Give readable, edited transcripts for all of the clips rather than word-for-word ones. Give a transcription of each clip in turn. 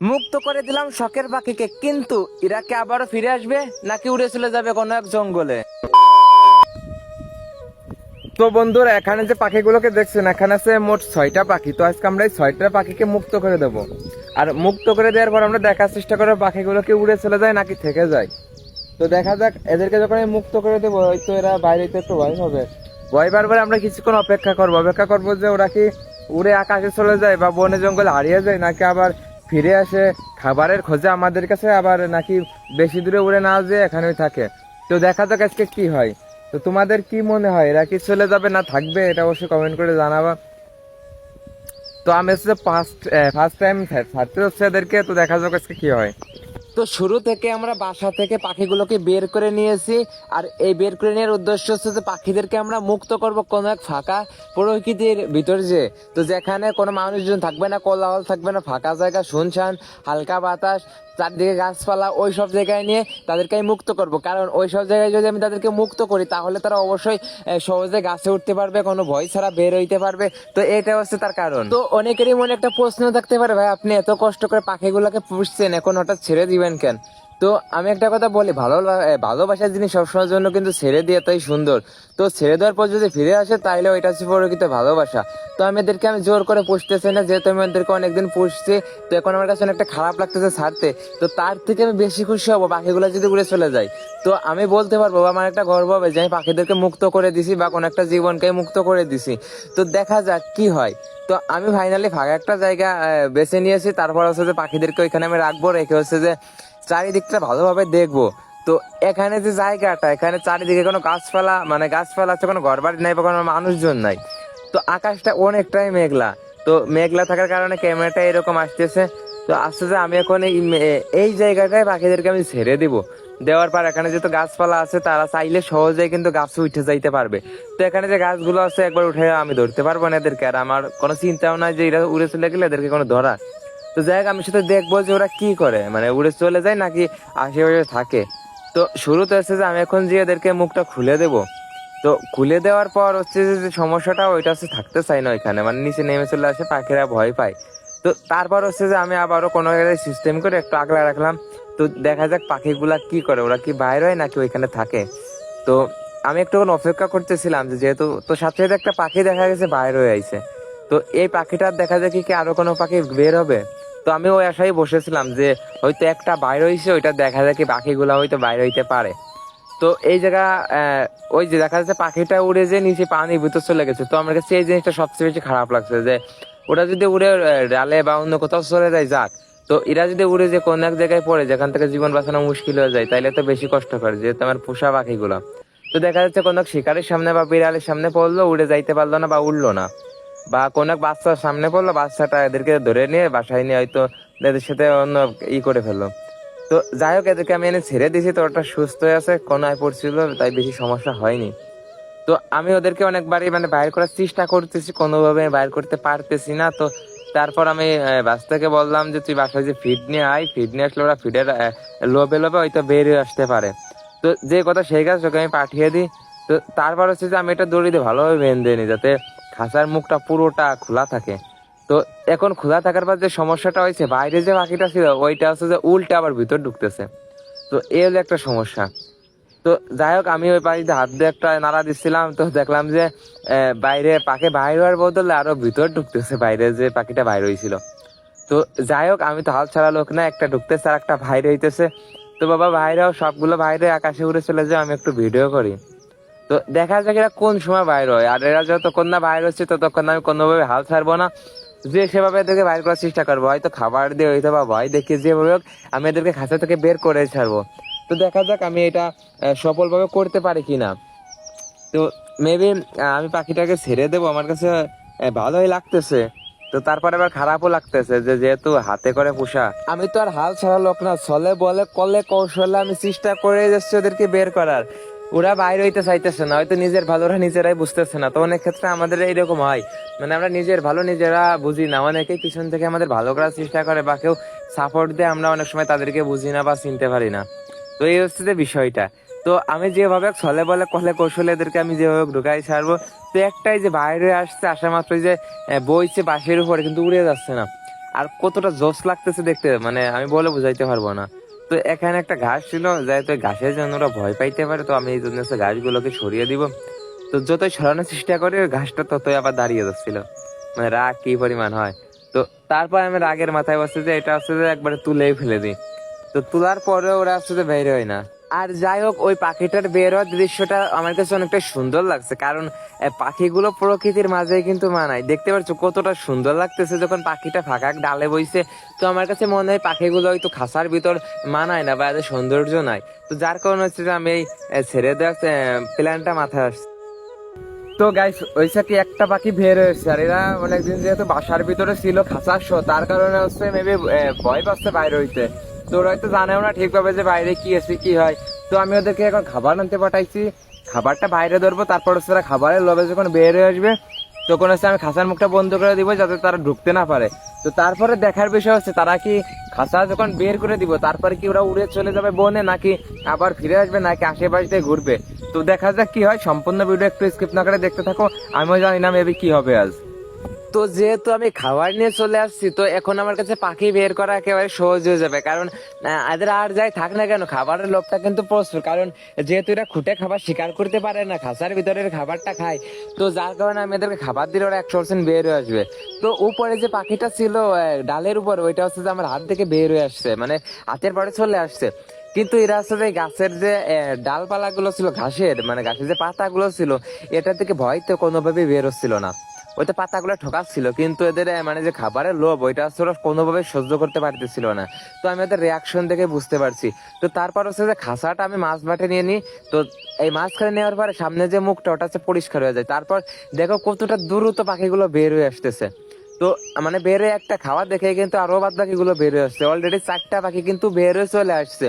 মুক্ত করে দিলাম শখের পাখিকে, কিন্তু এরা কি আবারও ফিরে আসবে নাকি উড়ে চলে যাবে কোনো এক জঙ্গলে? তো বন্ধুরা, এখানে যে পাখিগুলোকে দেখছেন, এখানে আছে মোট 6টা পাখি। তো আজকে আমরা এই 6টা পাখিকে মুক্ত করে দেব। আর মুক্ত করে দেওয়ার পর আমরা দেখার চেষ্টা করবো পাখিগুলোকে উড়ে চলে যায় নাকি থেকে যায়। তো দেখা যাক, এদেরকে যখন আমি মুক্ত করে দেবো হয়তো এরা বাইরে একটু ভয় হবে। ভয় পাওয়ার পরে আমরা কিছুক্ষণ অপেক্ষা করবো যে ওরা কি উড়ে আকাশে চলে যায় বা বনে জঙ্গলে হারিয়ে যায়, নাকি আবার ফিরে আসে খাবারের খোঁজে আমাদের কাছে, আবার নাকি বেশি দূরে উড়ে না যেয়ে এখানেই থাকে। তো দেখা যাক আজকে কি হয়। তো তোমাদের কি মনে হয়, এরা কি চলে যাবে না থাকবে, এটা অবশ্যই কমেন্ট করে জানাবা। তো আমি হচ্ছে ফার্স্ট টাইম ছাড়তে হচ্ছে এদেরকে। তো দেখা যাক আজকে কি হয়। তো শুরু থেকে আমরা বাসা থেকে পাখিগুলোকে বের করে নিয়েছি। আর এই বের করে নেওয়ার উদ্দেশ্য হচ্ছে যে পাখিদেরকে আমরা মুক্ত করব কোনো এক ফাঁকা প্রকৃতির ভিতর, যে তো যেখানে কোনো মানুষজন থাকবে না, কোলাহল থাকবে না, ফাঁকা জায়গা, শুনশান, হালকা বাতাস, চারদিকে গাছপালা, ওই সব জায়গায় নিয়ে তাদেরকে আমি মুক্ত করব। কারণ ওই সব জায়গায় যদি আমি তাদেরকে মুক্ত করি তাহলে তারা অবশ্যই সহজে গাছে উঠতে পারবে, কোনো ভয় ছাড়া বের হইতে পারবে। তো এটা হচ্ছে তার কারণ। তো অনেকেরই মনে একটা প্রশ্ন থাকতে পারে, ভাই আপনি এত কষ্ট করে পাখিগুলোকে পুষছেন, এখন হঠাৎ ছেড়ে দিবেন কেন? তো আমি একটা কথা বলি, ভালোবাসার জিনিস সবসময়ের জন্য কিন্তু ছেড়ে দিয়ে তাই সুন্দর। তো ছেড়ে দেওয়ার পর যদি ফিরে আসে তাহলে ওইটা হচ্ছে প্রকৃত ভালোবাসা। তো আমি জোর করে পুষতেছি না, যেহেতু আমি ওদেরকে অনেকদিন পুষছি। তো এখন আমার কাছে অনেকটা খারাপ লাগতেছে ছাড়তে। তো তার থেকে আমি বেশি খুশি হবো পাখিগুলো যদি উড়ে চলে যায়। তো আমি বলতে পারবো, আমার একটা গর্ব হবে যে আমি পাখিদেরকে মুক্ত করে দিছি বা কোনো একটা জীবনকে মুক্ত করে দিছি। তো দেখা যাক কি হয়। তো আমি ফাইনালি ফাঁকা একটা জায়গা বেছে নিয়েছি। তারপর হচ্ছে যে পাখিদেরকে ওইখানে আমি রাখবো, রেখে হচ্ছে যে চারিদিকটা ভালোভাবে দেখবো। তো এখানে যে জায়গাটা, এখানে চারিদিকে কোনো গাছপালা আছে, কোনো ঘর বাড়ি নাই বা কোনো মানুষজন নাই। তো আকাশটা অনেকটাই মেঘলা। তো মেঘলা থাকার কারণে ক্যামেরাটা এরকম আসতেছে। তো আস্তে আস্তে আমি এখন এই জায়গাটায় পাখিদেরকে আমি ছেড়ে দিব। দেওয়ার পর এখানে যেহেতু গাছপালা আছে, তারা চাইলে সহজেই কিন্তু গাছে উঠে যাইতে পারবে। তো এখানে যে গাছগুলো আছে একবার উঠে আমি ধরতে পারবো না এদেরকে, আর আমার কোনো চিন্তাও নাই যে এরা উড়ে চলে গেলে এদেরকে কোনো ধরা। তো যাই হোক, আমি শুধু দেখবো যে ওরা কি করে, মানে উড়ে চলে যায় নাকি আশেপাশে থাকে। তো শুরুতে হচ্ছে যে আমি এখন যে এদেরকে মুখটা খুলে দেবো। তো খুলে দেওয়ার পর হচ্ছে যে সমস্যাটা ওইটা হচ্ছে থাকতে চাই না ওইখানে, মানে নিচে নেমে চলে আসে, পাখিরা ভয় পায়। তো তারপর হচ্ছে যে আমি আবারও কোনো সিস্টেম করে একটু আগলা রাখলাম। তো দেখা যাক পাখিগুলা কি করে, ওরা কি বাইরে হয় নাকি ওইখানে থাকে। তো আমি একটুক্ষণ অপেক্ষা করতেছিলাম যে, যেহেতু তো সাথে সাথে একটা পাখি দেখা গেছে বাইরে হয়ে আইছে। তো এই পাখিটার দেখা যায় কি আরো কোনো পাখি বের হবে। তো আমি ওই আশায় বসেছিলাম যে হয়তো একটা বাইরে হয়েছে, ওইটা দেখা যায় কি পাখিগুলা হয়তো বাইরে হইতে পারে। তো এই জায়গা ওই যে দেখা যাচ্ছে পাখিটা উড়ে যে নিচে পানির ভিতর চলে গেছে। তো আমার কাছে এই জিনিসটা সবচেয়ে বেশি খারাপ লাগছে যে ওরা যদি উড়ে ডালে বা অন্য কোথাও চলে যায় যাক, তো এরা যদি উড়ে যে কোন এক জায়গায় পড়ে যেখান থেকে জীবন বাঁচানো মুশকিল হয়ে যায়, তাইলে তো বেশি কষ্ট করে, যেহেতু আমার পোষা পাখিগুলো। তো দেখা যাচ্ছে কোন এক শিকারের সামনে বা বিড়ালের সামনে পড়লো, উড়ে যাইতে পারলো না বা উড়লো না, বা কোন এক বাচ্চার সামনে পড়লো, বাচ্চাটা এদেরকে ধরে নিয়ে বাসায় নিয়ে হয়তো এদের সাথে অন্য করে ফেললো। তো যাই হোক, এদেরকে আমি এনে ছেড়ে দিয়েছি। তো ওটা সুস্থ হয়ে আছে, কোনায় পড়ছিল, তাই বেশি সমস্যা হয়নি। তো আমি ওদেরকে অনেকবারই মানে বাইর করার চেষ্টা করতেছি, কোনোভাবে বাইর করতে পারতেছি না। তো তারপর আমি বাচ্চাকে বললাম যে তুই বাসায় যে ফিড নিয়ে আয়, ফিড নিয়ে আসলে ওরা ফিডের লোভে লোভে হয়তো বেরিয়ে আসতে পারে। তো যে কথা সেই কাজ ওকে আমি পাঠিয়ে দিই। তো তারপর হচ্ছে যে আমি এটা দড়ি দিয়ে ভালোভাবে বেঁধে নিই, যাতে খাঁচার মুখটা পুরোটা খোলা থাকে। তো এখন খোলা থাকার পর যে সমস্যাটা হয়েছে, বাইরে যে পাখিটা ছিল ওইটা হচ্ছে যে উল্টে আবার ভিতর ঢুকতেছে। তো এই হলো একটা সমস্যা। তো যাই হোক, আমি ওই পাখিতে হাত দিয়ে একটা নাড়া দিচ্ছিলাম, তো দেখলাম যে বাইরে পাখি বাইরে হওয়ার বদলে আরো ভিতর ঢুকতেছে, বাইরে যে পাখিটা বাইরে হয়েছিল। তো যাই হোক, আমি তো হাল ছাড়া লোক না, একটা ঢুকতেছে আর একটা বাইরে হইতেছে। তো বাবা বাইরেও সবগুলো বাইরে আকাশে উড়ে চলে যায়, আমি একটু ভিডিও করি। তো দেখা যাক এরা কোন সময় বাইর হয়। আর এরা যতক্ষণ না বাইর হচ্ছে ততক্ষণ আমি কোনোভাবে হাল ছাড়বো না, যে সেভাবে এদেরকে বাইর করার চেষ্টা করবো, হয়তো খাবার দিয়ে হয়তো বা ভয় দেখিয়ে যেভাবে হোক আমি এদেরকে খাঁচা থেকে বের করে ছাড়বো। তো দেখা যাক আমি এটা সফলভাবে করতে পারি কিনা। তো মেবি আমি পাখিটাকে ছেড়ে দেবো, আমার কাছে ভালোই লাগতেছে। তো তারপরে আবার খারাপও লাগতেছে যে যেহেতু হাতে করে পোষা, আমি তো আর হাল ছাড়া লোক না, ছলে বলে কলে কৌশলে আমি চেষ্টা করে যাচ্ছি ওদেরকে বের করার। ওরা বাইরে হইতে চাইতেছে না, হয়তো নিজের ভালো ওরা নিজেরাই বুঝতেছে না। তো অনেক ক্ষেত্রে আমাদের এইরকম হয়, মানে আমরা নিজের ভালো নিজেরা বুঝি না, অনেকেই পিছন থেকে আমাদের ভালো করার চেষ্টা করে বা কেউ সাপোর্ট দেয়, আমরা অনেক সময় তাদেরকে বুঝি না বা চিনতে পারি না। তো এই হচ্ছে যে বিষয়টা। তো আমি যেভাবে ছলে বলে কলে কৌশলে এদেরকে আমি যেভাবে ঢুকাই ছাড়বো। তো একটাই যে বাইরে আসছে, আসা মাত্র যে বইছে বাঁশের উপরে, কিন্তু উড়ে যাচ্ছে না। আর কতটা জোস লাগতেছে দেখতে, মানে আমি বলে বুঝাইতে পারবো না। তো এখানে একটা ঘাস ছিল, যাই তো ঘাসের জন্য ওরা ভয় পাইতে পারে, তো আমি এই জন্য ঘাসগুলোকে সরিয়ে দিব। তো যতই সরানোর চেষ্টা করি ওই ঘাসটা ততই আবার দাঁড়িয়ে যাচ্ছিল, মানে রাগ কি পরিমাণ হয়। তো তারপর আমি রাগের মাথায় বসছে যে এটা হচ্ছে যে একবারে তুলেই ফেলে দিই। তো তোলার পরে ওরা হচ্ছে যে বের হয় না। আর যাই হোক, ওই পাখিটার বের হওয়ার দৃশ্যটা আমার কাছে অনেকটা সুন্দর লাগছে, কারণ পাখিগুলো প্রকৃতির মাঝে কিন্তু মানায়। দেখতে পাচ্ছ কতটা সুন্দর লাগতেছে যখন পাখিটা ফাঁকা ডালে বইছে। তো আমার কাছে মনে হয় পাখিগুলো হয়তো খাঁচার ভিতর মানায় না বা এদের সৌন্দর্য নাই। তো যার কারণে হচ্ছে যে আমি এই ছেড়ে দেওয়ার প্ল্যানটা মাথায় আসছে। তো গাইস, ওই সাথে একটা পাখি বের হয়েছে, আর এরা অনেকদিন যেহেতু বাসার ভিতরে ছিল খাঁচার শো, তার কারণে হচ্ছে মেবি ভয় পাচ্ছে বাইরে হইতে। তো ওরা হয়তো জানেও না ঠিকভাবে যে বাইরে কি আছে কি হয়। তো আমি ওদেরকে এখন খাবার আনতে পাঠাইছি, খাবারটা বাইরে ধরবো, তারপর হচ্ছে ওরা খাবারের লোভে যখন বের হয়ে আসবে তখন হচ্ছে আমি খাঁচার মুখটা বন্ধ করে দিব যাতে তারা ঢুকতে না পারে। তো তারপরে দেখার বিষয় হচ্ছে তারা কি খাঁচা যখন বের করে দিব তারপরে কি ওরা উড়ে চলে যাবে বনে, নাকি আবার ফিরে আসবে, নাকি আশেপাশে দিয়ে ঘুরবে। তো দেখা যাক কি হয়, সম্পূর্ণ ভিডিও একটু স্কিপ না করে দেখতে থাকো। আমিও জানি না মেবি কি হবে আজ। তো যেহেতু আমি খাবার নিয়ে চলে আসছি, তো এখন আমার কাছে পাখি বের করা একেবারে সহজ হয়ে যাবে, কারণ এদের আর যাই থাক না কেন খাবারের লোভটা কিন্তু প্রচুর, কারণ যেহেতু এরা খুঁটে খাবার শিকার করতে পারে না, খাঁচার ভিতরের খাবারটা খায়। তো যার কারণে আমি এদেরকে খাবার দিলে ওরা 100% বের হয়ে আসবে। তো উপরে যে পাখিটা ছিল ডালের উপর, ওইটা হচ্ছে যে আমার হাত থেকে বের হয়ে আসছে, মানে হাতের পরে চলে আসছে। কিন্তু এরা আসলে গাছের যে ডালপালা গুলো ছিল ঘাসের, মানে ঘাসের যে পাতাগুলো ছিল, এটা থেকে ভয়তে কোনোভাবে বের হচ্ছিল না। ওইটা পাতাগুলো ঠকাচ্ছিল, কিন্তু এদের মানে যে খাবারের লোভ ওইটা আসলে কোনোভাবে সহ্য করতে পারতেছিল না। তো আমি ওদের রিয়াকশন দেখে বুঝতে পারছি। তো তারপর হচ্ছে যে খাঁচাটা আমি মাছ বাটে নিয়ে নিই। তো এই মাছখানে নেওয়ার পরে সামনে যে মুখটা ওটা হচ্ছে পরিষ্কার হয়ে যায়। তারপর দেখো কতটা দ্রুত পাখিগুলো বের হয়ে আসতেছে। তো মানে বের হয়ে একটা খাওয়া দেখে কিন্তু আরো বাদ বাকিগুলো বের হয়ে আসছে, অলরেডি 4টা পাখি কিন্তু বের হয়ে চলে আসছে।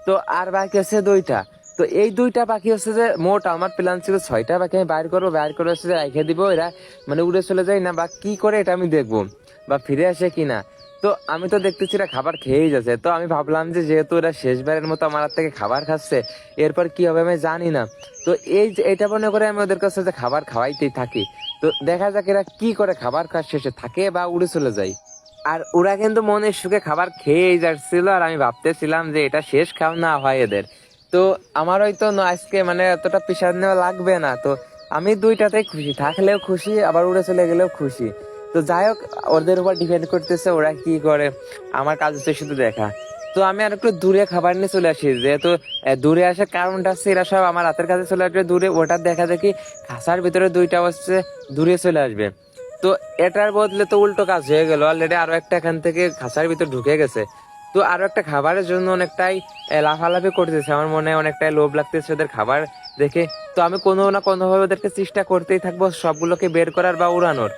তো আর বাকি হচ্ছে 2টা। তো এই 2টা পাখি হচ্ছে যে মোট আমার প্ল্যান ছিল 6টা পাখি আমি বাইর করবো, বাইর করে হচ্ছে যে রেখে দিব, এরা মানে উড়ে চলে যায় না বা কি করে এটা আমি দেখবো, বা ফিরে আসে কিনা। তো আমি তো দেখতেছি এরা খাবার খেয়েই যাচ্ছে। তো আমি ভাবলাম যে যেহেতু এরা শেষবারের মতো আমার হাত থেকে খাবার খাচ্ছে, এরপর কি হবে আমি জানি না। তো এই যে এটা মনে করে আমি ওদের কাছে যে খাবার খাওয়াইতেই থাকি। তো দেখা যাক এরা কি করে খাবার খাওয়া শেষে থাকে বা উড়ে চলে যায়। আর ওরা কিন্তু মনের সুখে খাবার খেয়েই যাচ্ছিল, আর আমি ভাবতেছিলাম যে এটা শেষ খাও না হয় এদের। তো আমার হয়তো আজকে মানে এতটা প্রেশার নেওয়া লাগবে না। তো আমি 2টাতেই খুশি, থাকলেও খুশি আবার উড়ে চলে গেলেও খুশি। তো যাই হোক, ওদের উপর ডিপেন্ড করতেছে ওরা কি করে, আমার কাজ হচ্ছে শুধু দেখা। তো আমি আর একটু দূরে খাবার নিয়ে চলে আসি, যেহেতু দূরে আসার কারণটা হচ্ছে এরা সব আমার হাতের কাছে চলে আসবে দূরে, ওটার দেখা দেখি খাঁচার ভিতরে 2টা হচ্ছে দূরে চলে আসবে। তো এটার বদলে তো উল্টো কাজ হয়ে গেল, অলরেডি আরো একটা এখান থেকে খাঁচার ভিতর ঢুকে গেছে। তো আরো একটা খাবারের জন্য অনেকটাই লাফালাফি করতেছে, আমার মনে হয় অনেকটাই লোভ লাগতেছে ওদের খাবার দেখে। তো আমি কোনো না কোনো ভাবে ওদেরকে চেষ্টা করতেই থাকবো সবগুলোকে বের করার বা উড়ানোর।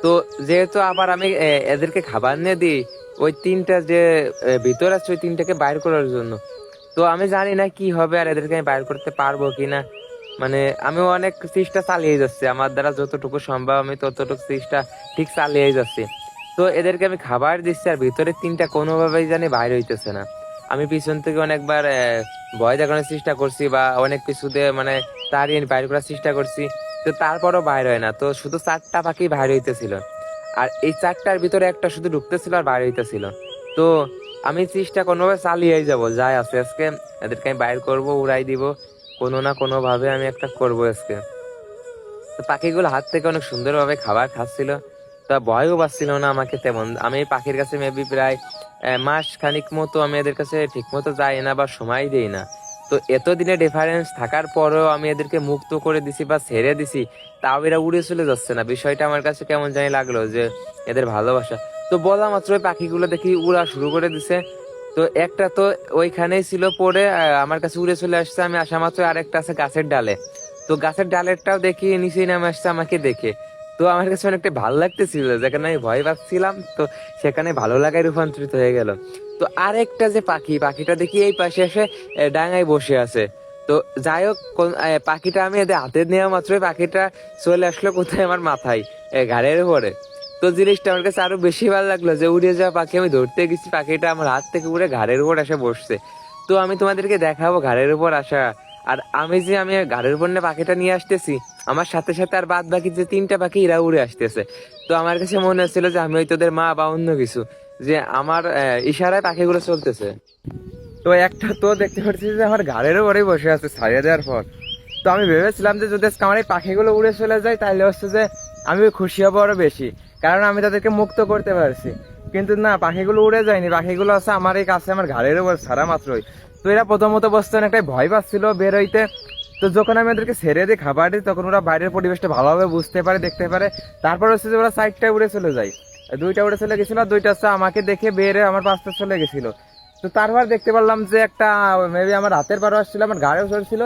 তো যেহেতু আবার আমি এদেরকে খাবার নিয়ে দিই ওই 3টা যে ভিতর আছে ওই 3টাকে বাইর করার জন্য। তো আমি জানি না কি হবে আর এদেরকে আমি বাইর করতে পারবো কিনা, মানে আমি অনেক চেষ্টা চালিয়ে যাচ্ছি, আমার দ্বারা যতটুকু সম্ভব আমি ততটুকু চেষ্টা ঠিক চালিয়ে যাচ্ছি। তো এদেরকে আমি খাবার দিচ্ছি আর ভিতরে 3টা কোনোভাবেই জানি বাইর হইতেছে না। আমি পিছন থেকে অনেকবার ভয় দেখানোর চেষ্টা করছি বা অনেক কিছুতে মানে তাড়িয়ে বাইর করার চেষ্টা করছি, তো তারপরও বাইর হয় না। তো শুধু 4টা পাখি বাইর হইতেছিল, আর এই 4টার ভিতরে একটা শুধু ঢুকতেছিল আর বাইর হইতেছিল। তো আমি চেষ্টা কোনোভাবে চালিয়েই যাবো, যাই আছে আজকে এদেরকে আমি বাইর করবো, উড়াই দিব, কোনো না কোনো ভাবে আমি একটা করবো আজকে। তো পাখিগুলো হাত থেকে অনেক সুন্দরভাবে খাবার খাচ্ছিল, তা ভয়ও পাচ্ছিল না আমাকে তেমন। আমি এই পাখির কাছে মেবি প্রায় মাস খানিক মতো আমি এদের কাছে ঠিক মতো যাই না বা সময় দিই না। তো এতদিনে ডিফারেন্স থাকার পরেও আমি এদেরকে মুক্ত করে দিছি বা ছেড়ে দিছি, তাও এরা উড়ে চলে যাচ্ছে না। বিষয়টা আমার কাছে কেমন জানি লাগলো যে এদের ভালোবাসা। তো বলা মাত্র ওই পাখিগুলো দেখি উড়া শুরু করে দিছে। তো একটা তো ওইখানেই ছিল পড়ে আমার কাছে উড়ে চলে আসছে, আমি আসা মাত্র আরেকটা আছে গাছের ডালে। তো গাছের ডালেরটাও দেখি নিচে নামে আসছে আমাকে দেখে। তো আমার কাছে অনেকটা ভালো লাগতেছিল, যেখানে আমি ভয় পাচ্ছিলাম তো সেখানে ভালো লাগায় রূপান্তরিত হয়ে গেল। তো আরেকটা যে পাখিটা দেখি এই পাশে এসে ডাঙায় বসে আছে। তো যাই হোক, পাখিটা আমি এদের হাতে নেওয়া মাত্রই পাখিটা চলে আসলো কোথায়, আমার মাথায় ঘাড়ের উপরে। তো জিনিসটা আমার কাছে আরো বেশি ভালো লাগলো যে উড়ে যাওয়া পাখি আমি ধরতে গেছি, পাখিটা আমার হাত থেকে উড়ে ঘাড়ের উপর এসে বসছে। তো আমি তোমাদেরকে দেখাবো ঘাড়ের উপর আসা আর আমি ঘাড়ের উপর নিয়ে পাখিটা নিয়ে আসতেছি, আমার সাথে সাথে আর বাদ বাকি যে 3টা পাখি এরা উড়ে আসতেছে। তো আমার কাছে মনে হচ্ছিল যে আমি হয়তো ওদের মা বা অন্য কিছু, যে আমার ইশারায় পাখিগুলো চলতেছে। তো একটা তো দেখতে পাচ্ছি যে আমার ঘাড়ের উপরেই বসে আছে ছাড়িয়ে দেওয়ার পর। তো আমি ভেবেছিলাম যে যদি আজকে আমার এই পাখিগুলো উড়ে চলে যায় তাহলে হচ্ছে যে আমি খুশি হবো আরো বেশি, কারণ আমি তাদেরকে মুক্ত করতে পারছি। কিন্তু না, পাখিগুলো উড়ে যায়নি, পাখিগুলো আছে আমার এই কাছে আমার ঘাড়ের উপর ছাড়া মাত্রই। তো এরা প্রথমত বসতে অনেকটাই ভয় পাচ্ছিল বের হইতে। তো যখন আমি ওদেরকে ছেড়ে দিই খাবার দিই, তখন ওরা বাইরের পরিবেশটা ভালোভাবে বুঝতে পারে, দেখতে পারে। তারপর হচ্ছে যে ওরা সাইডটায় উড়ে চলে যায়, 2টা উড়ে চলে গেছিল, আর 2টা হচ্ছে আমাকে দেখে বেরে আমার পাশে চলে গেছিল। তো তারপর দেখতে পারলাম যে একটা মেবি আমার হাতের পারো আসছিল, আমার ঘাড়েও চলছিল,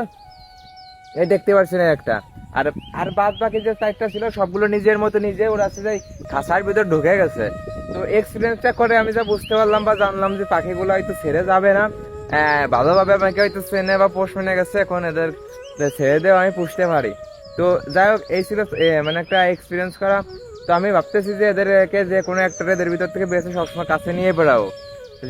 এই দেখতে পাচ্ছি না একটা। আর আর বাদ বাকি যে 4টা ছিল সবগুলো নিজের মতো নিজে ওরা আছে যে খাঁচার ভিতর ঢুকে গেছে। তো এক্সপিরিয়েন্সটা করে আমি যা বুঝতে পারলাম বা জানলাম যে পাখিগুলো হয়তো ছেড়ে যাবে না, ভালোভাবে আমাকে হয়তো চেনে বা পোষ মেনে গেছে, এখন এদের ছেড়ে দেওয়া আমি পুষতে পারি। তো যাই হোক, এই ছিল মানে একটা এক্সপিরিয়েন্স করা। তো আমি ভাবতেছি যে এদেরকে যে কোনো একটা এদের ভিতর থেকে বেছে সবসময় কাছে নিয়ে বেড়াবো,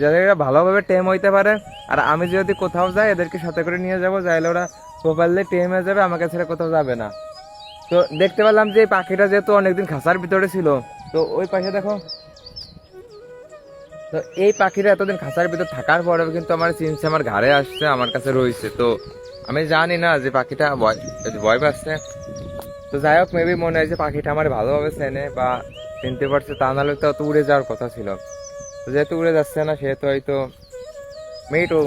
যাতে এরা ভালোভাবে টেম হইতে পারে। আর আমি যদি কোথাও যাই এদেরকে সাথে করে নিয়ে যাবো, যাইলে ওরা প্রপারলি টেম হয়ে যাবে, আমাকে ছেড়ে কোথাও যাবে না। তো দেখতে পেলাম যে এই পাখিটা যেহেতু অনেকদিন খাঁচার ভিতরে ছিল, তো ওই পাশে দেখো, তো এই পাখিটা এতদিন খাঁচার ভিতর থাকার পরেও কিন্তু আমার চিনছে, আমার ঘাড়ে আসছে, আমার কাছে রয়েছে। তো আমি জানি না যে পাখিটা ভয় পাচ্ছে। তো যাই হোক, মেবি মনে হয় যে পাখিটা আমার ভালোভাবে চেনে বা চিনতে পারছে, তা নাহলে তো উড়ে যাওয়ার কথা ছিল। তো যেহেতু উড়ে যাচ্ছে না, সেহেতু হয়তো মিটু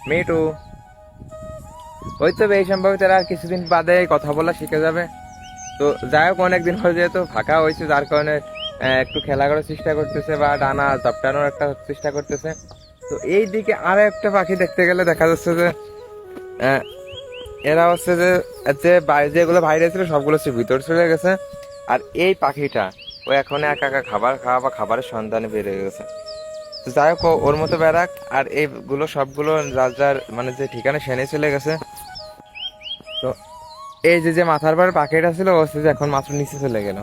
মিটু হয়তো এই সম্ভব তারা আর কিছুদিন বাদে কথা বলা শিখে যাবে। তো যাই হোক, অনেকদিন পর যেহেতু ফাঁকা হয়েছে, যার কারণে একটু খেলা করার চেষ্টা করতেছে বা ডানা ঝাপটানোর একটা চেষ্টা করতেছে। তো এই দিকে আরো একটা পাখি দেখতে গেলে দেখা যাচ্ছে যে আহ, এরা হচ্ছে যে যেগুলো বাইরে ছিল সবগুলো হচ্ছে ভিতর চলে গেছে। আর এই পাখিটা ও এখন একা একা খাবার খাওয়া বা খাবারের সন্ধানে বেরিয়ে গেছে। তো যাই হোক, ওর মতো বেড়াক। আর এইগুলো সবগুলো যার যার মানে যে ঠিকানা সেনে চলে গেছে। তো এই যে যে মাথার পর পাখিটা ছিল ও হচ্ছে যে এখন মাত্র নিচে চলে গেল।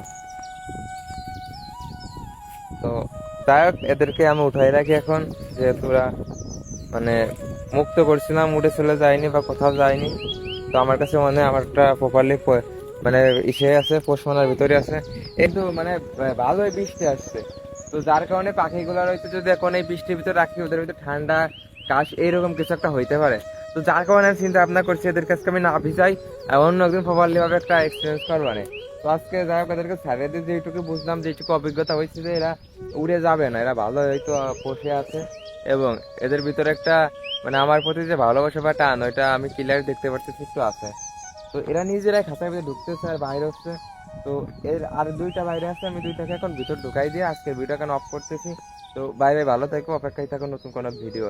তো যাই হোক, এদেরকে আমি উঠাই রাখি এখন, যেহেতু ওরা মানে মুক্ত করছিলাম, উঠে চলে যায়নি বা কোথাও যায়নি। তো আমার কাছে মনে হয় আমার একটা প্রপারলি মানে ইসে আছে, পোষ মানার ভিতরে আছে। কিন্তু মানে ভালোই বৃষ্টি আসছে, তো যার কারণে পাখিগুলোর হয়তো যদি এখন এই বৃষ্টির ভিতরে রাখি, ওদের ভিতরে ঠান্ডা কাশ এইরকম কিছু একটা হইতে পারে। তো যার কারণে আমি চিন্তা ভাবনা করছি এদের কাছে আমি না ভিজাই, অন্য একদিন প্রপারলি ভাবে একটা এক্সপিরিয়েন্স করবো না। তো আজকে যাই হোক, এদেরকে ছাড়িয়ে দিয়ে যেটুকু বুঝলাম, যেটুকু অভিজ্ঞতা হয়েছে যে এরা উড়ে যাবে না, এরা ভালো হয়তো পোষে আছে। এবং এদের ভিতরে একটা মানে আমার প্রতি যে ভালোবাসা বা টান, ওইটা আমি ক্লিয়ার দেখতে পারতেছি একটু আছে। তো এরা নিজেরাই খাঁচার ভিতরে ঢুকতেছে আর বাইরে হচ্ছে। তো এর আর 2টা বাইরে আছে, আমি 2টাকে এখন ভিতর ঢুকাই দিয়ে আজকে ভিডিও এখন অফ করতেছি। তো বাইরে ভালো থাকো, অপেক্ষায় থাকো নতুন কোনো ভিডিও।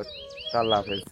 আল্লাহ হাফেজ।